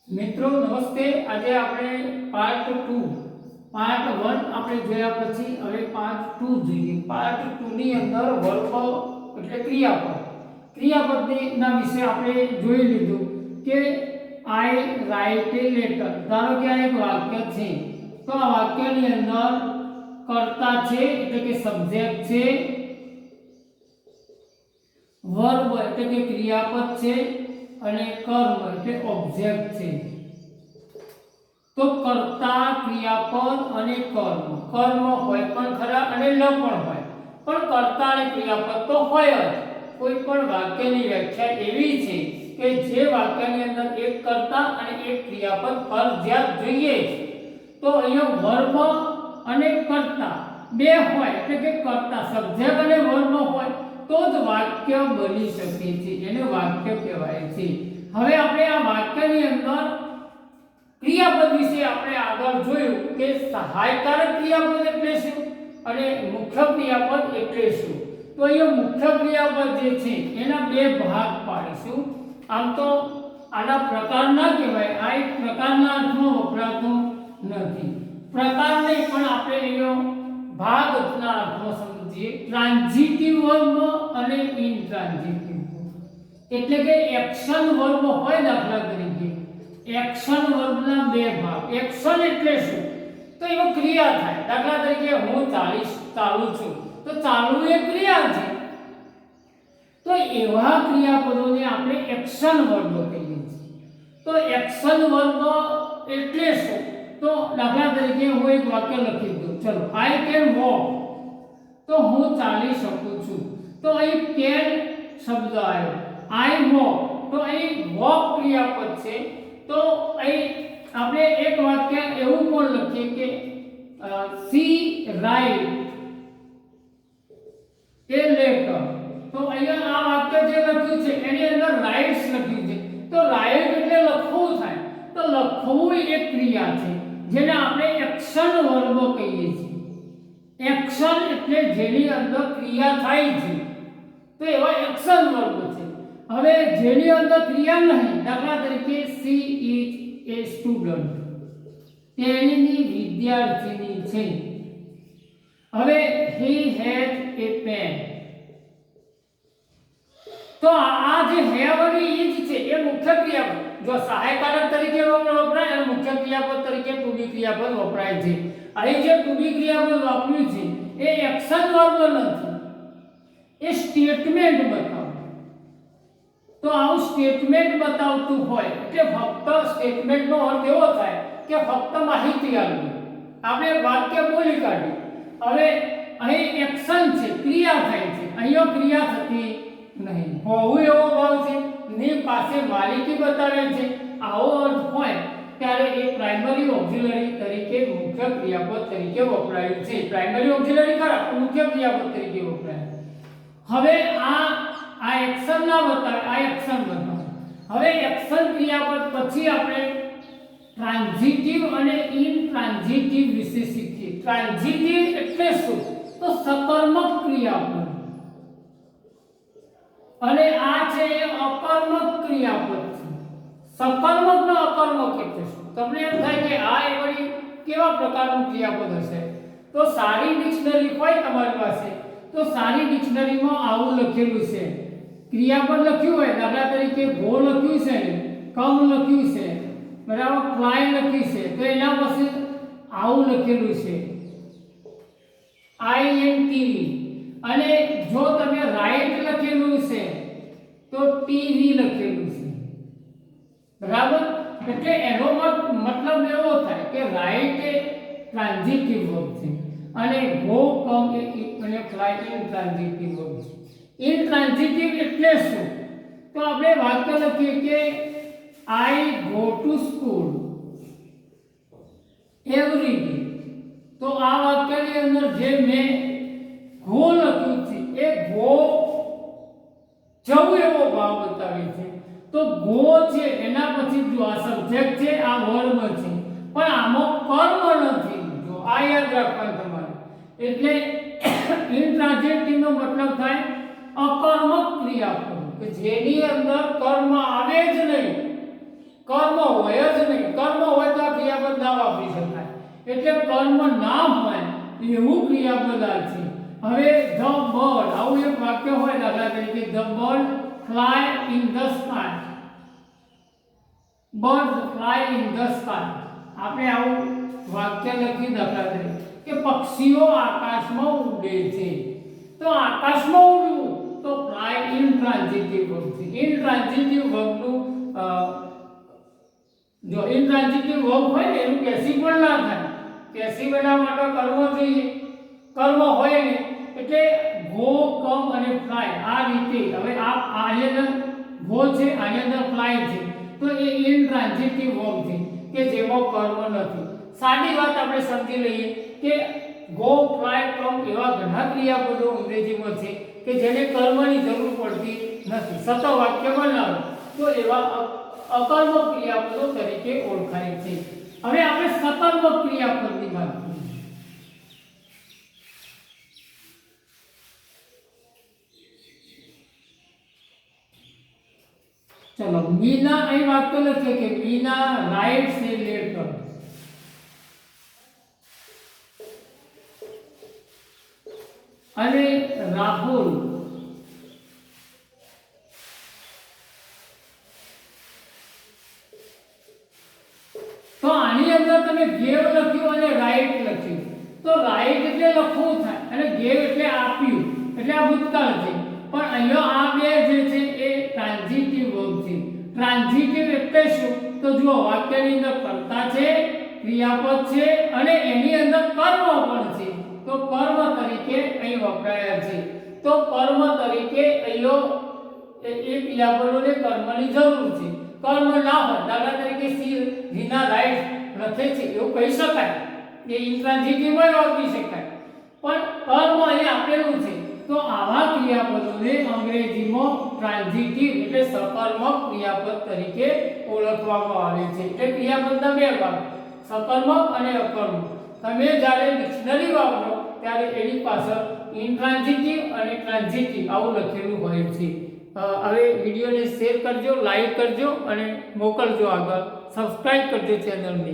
મિત્રો નમસ્તે। આજે આપણે પાર્ટ 2 પાર્ટ 1 આપણે જોયા પછી હવે પાર્ટ 2 જોઈએ। પાર્ટ 2 ની અંદર વર્બ એટલે ક્રિયાપદના વિશે આપણે જોઈ લીધું કે આઈ રાઇટ એ લેટર। ધારો કે આ એક વાક્ય છે, તો આ વાક્યની અંદર કર્તા છે એટલે કે સબ્જેક્ટ છે, વર્બ એટલે કે ક્રિયાપદ છે અને કર્મ એટલે ઓબ્જેક્ટ છે। તો કર્તા, ક્રિયાપદ અને કર્મ હોય પણ ખરા અને ન પણ હોય, પણ કર્તા અને ક્રિયાપદ તો હોય જ। કોઈ પણ વાક્યની વ્યાખ્યા એવી છે કે જે વાક્યની અંદર એક કર્તા અને એક ક્રિયાપદ ફરજિયાત જોઈએ। તો અહીંયા વર્બ અને કર્તા બે હોય એટલે કે કર્તા સબ્જેક્ટ અને વર્બ હોય તો જ વાક્ય બની શકે છે, એને વાક્ય કહેવાય છે। હવે આપણે આ વાક્યની અંદર ક્રિયાપદ વિશે આપણે આગળ જોયું કે સહાયકારક ક્રિયાપદ એટલે શું અને મુખ્ય ક્રિયાપદ એટલે શું। તો અહીંયા મુખ્ય ક્રિયાપદ જે છે એના બે ભાગ પાડીશું। આમ તો આના પ્રકાર ના કહેવાય, આ એક પ્રકારના અર્થમાં વપરાતું નથી, પ્રકાર નહીં પણ આપણે અહીંયા ભાગના અર્થમાં સમજીએ। ટ્રાન્ઝિટિવ વર્બ અને ઇનટ્રાન્ઝિટિવ એટલે કે એક્શન વર્બ હોય, દાખલા તરીકે એક્શન વર્બના બે ભાગ। એક્શન એટલે શું? તો એમાં ક્રિયા થાય, દાખલા તરીકે હું ચાલુ છું, તો ચાલુ એ ક્રિયા છે। તો એવા ક્રિયાપદોને આપણે એક્શન વર્બ કહીએ છીએ। તો એક્શન વર્બ એટલે શું? તો દાખલા તરીકે હું એક વાક્ય લખી દઉં, ચલો આઈ કેન વોક, તો હું ચાલી શકું છું। તો અહીં કેન શબ્દ આવ્યો, આઈ વોક, તો અહીં વોક ક્રિયાપદ છે। તો અહીં આપણે એક વાક્ય એવું પણ લખીએ કે સી રાઇટ એ લેટર, તો અહીંયા આ વાક્ય જે લખ્યું છે એની અંદર રાઇટ્સ લખ્યું છે, તો રાઇટ એટલે લખવું થાય, તો લખવું એક ક્રિયા છે જેને આપણે એક્શન વર્બ કહીએ છીએ। એક્શન એટલે જેની અંદર ક્રિયા થાય છે, તો એવા એક્શન વર્બ છે। હવે જેની અંદર ક્રિયા નહીં, દાખલા તરીકે સી ઇઝ એ સ્ટુડન્ટ, તેની વિદ્યાર્થીની છે। હવે હી હેઝ એ પેન, તો આ જે હેવ અને ઇઝ છે એ મુખ્ય ક્રિયાપદ, જો સહાયકારક તરીકે વપરાય અને મુખ્ય ક્રિયાપદ તરીકે ટુ બી ક્રિયાપદ વપરાય છે। અહીં જે ટુ બી ક્રિયાપદ વાપર્યું છે એ એક્શન વર્બ નથી, એ સ્ટેટમેન્ટ બતાવે। તો આવું સ્ટેટમેન્ટ બતાવતું હોય એટલે ફક્ત સ્ટેટમેન્ટનો અર્થ એવો થાય કે ફક્ત માહિતી આપવી, આપણે વાક્ય બોલી કાઢ્યું। હવે અહીં એક્શન છે, ક્રિયા થાય છે, અહીંયા ક્રિયા થતી નહીં। હોવું એવો ભાવ છે, ની પાસે માલિકી બતાવે છે, આવો અર્થ હોય ત્યારે એ પ્રાઇમરી ઓક્ઝિલરી તરીકે મુખ્ય ક્રિયાપદ તરીકે વપરાયું છે। પ્રાઇમરી ઓક્ઝિલરી ખરા, મુખ્ય ક્રિયાપદ તરીકે વપરાય। હવે આ એક્શન ના બતાવે, આ એક્શન બતાવે। હવે એક્શન ક્રિયાપદ પછી આપણે ટ્રાન્ઝિટિવ અને ઇનટ્રાન્ઝિટિવ વિશે શીખીએ। ટ્રાન્ઝિટિવ એટલે શું? તો સકર્મક ક્રિયાપદ, અને આ છે એ અકર્મક ક્રિયાપદ છે। સકર્મક ને અકર્મક એટલે શું? તમને એમ થાય કે આ એ વળી કેવા પ્રકારનું ક્રિયાપદ હશે? તો સારી ડિક્શનરી હોય તમારી પાસે, તો સારી ડિક્શનરીમાં આવું લખેલું છે, ક્રિયાપદ લખ્યું હોય, દાખલા તરીકે ગો લખ્યું છે, કમ લખ્યું છે, બરાબર, ફ્લાય લખ્યું છે, તો એના પછી આવું લખેલું છે આઈએનટી। અને જો તમે રાઈટ લખેલું છે તો ટીવી લખેલું છે, બરાબર। એટલે એનો મતલબ એવો થાય કે રાઈટ એ ટ્રાન્ઝિટિવ વર્બ છે અને ગો, કમ અને ફ્લાય ઇનટ્રાન્ઝિટિવ વર્બ છે। ઇનટ્રાન્ઝિટિવ એટલે શું? તો આપણે વાક્ય લખીએ કે I go to school every day, તો આ વાક્યની અંદર જે મેં ગો લખ્યું છે એ ગો જવું એવો ભાવ બતાવે છે। તો ગો છે એના પછી જો આ સબ્જેક્ટ છે, આ વર્બ છે, પણ આમાં કર્મ નથી, જો આ યાદ રાખવાનું તમારે। એટલે ઇનટ્રાન્ઝિટિવ નો મતલબ થાય અકર્મક ક્રિયાપદ કે જેની અંદર કર્મ આવે જ નહીં, કર્મ હોય જ નહીં. કર્મ હોય તો આ ક્રિયાપદ ના વાપરી શકાય. એટલે કર્મ ના હોય એવું ક્રિયાપદ આ છે. હવે ધ બર્ડ, આવું એક વાક્ય હોય દાખલા તરીકે the bird fly in the sky. Bird fly in the sky. આપણે આવું વાક્ય લખી દાખલા તરીકે કે પક્ષીઓ આકાશમાં ઉડે છે. તો આકાશમાં ઉડવું તો ફ્લાય ઇન્ટ્રાન્ઝિટિવ વર્બ છે. ઇન્ટ્રાન્ઝિટિવ વર્બનું જો ઇન્ટ્રાન્ઝિટિવ વર્બ હોય ને એનું પેસિવ પણ ના થાય. પેસિવ બનાવવા માટે કર્મ જોઈએ. કર્મ હોય ને એટલે ગો, કમ અને ફ્લાય આ રીતે. હવે આની અંદર ગો છે, આની અંદર ફ્લાય છે, તો એ ઇન્ટ્રાન્ઝિટિવ વર્બ છે કે જેમાં કર્મ નથી. સાદી વાત આપણે સમજી લઈએ કે ગો, ફ્લાય, કમ એવા ઘણા ક્રિયાપદો અંગ્રેજીમાં છે કે જેને કર્મની જરૂર પડતી નથી. સતત વાક્ય બનાવો તો એવા અકર્મક ક્રિયાપદો તરીકે ઓળખાય છે. હવે આપણે સકર્મક ક્રિયાપદની વાત કરીએ. चलो मीना અહીં વાત તો લખે કે મીના રાઇટ્સ એ લેટર. અને રાહુલ તો આની અંદર તમે ગેવ લખ્યું અને રાઇટ લખ્યું. તો રાઇટ એટલે લખવું થાય અને ગેવ એટલે આપ્યું, એટલે આ ભૂતકાળ છે. પણ અહીંયા આ બે જે છે એ ટ્રાન્ઝિટિવ વર્બ છે. ટ્રાન્ઝિટિવ એટલે શું? તો જુઓ વાક્યની અંદર કર્તા છે, ક્રિયાપદ છે અને એની અંદર કર્મ પણ છે. તો કર્મ તરીકે અહીં વપરાયા છે. તો કર્મ તરીકે અહીંયા એ ક્રિયાપદોને કર્મની જરૂર છે. કર્મ ના હોય દાખલા તરીકે સી રીના રાઇટ લખે છે એવું કહી શકાય, એ ઇન્ટ્રાન્ઝિટિવ માં વાપરી શકાય. પણ કર્મ અહીં આપેલું છે તો આવા ક્રિયાપદોને અંગ્રેજીમાં ટ્રાન્ઝિટિવ એટલે સકર્મક ક્રિયાપદ તરીકે ઓળખવામાં આવે છે. એટલે ક્રિયાપદના બે ભાગ, સકર્મક અને અકર્મક. તમે જ્યારે ડિક્શનરી વાપરો ત્યારે એની પાછળ ઇન્ટ્રાન્ઝિટિવ અને ટ્રાન્ઝિટિવ આવું લખેલું હોય છે. હવે વિડીયોને શેર કરજો, લાઈક કરજો અને મોકલજો આગળ. સબસ્ક્રાઇબ કરજો ચેનલને.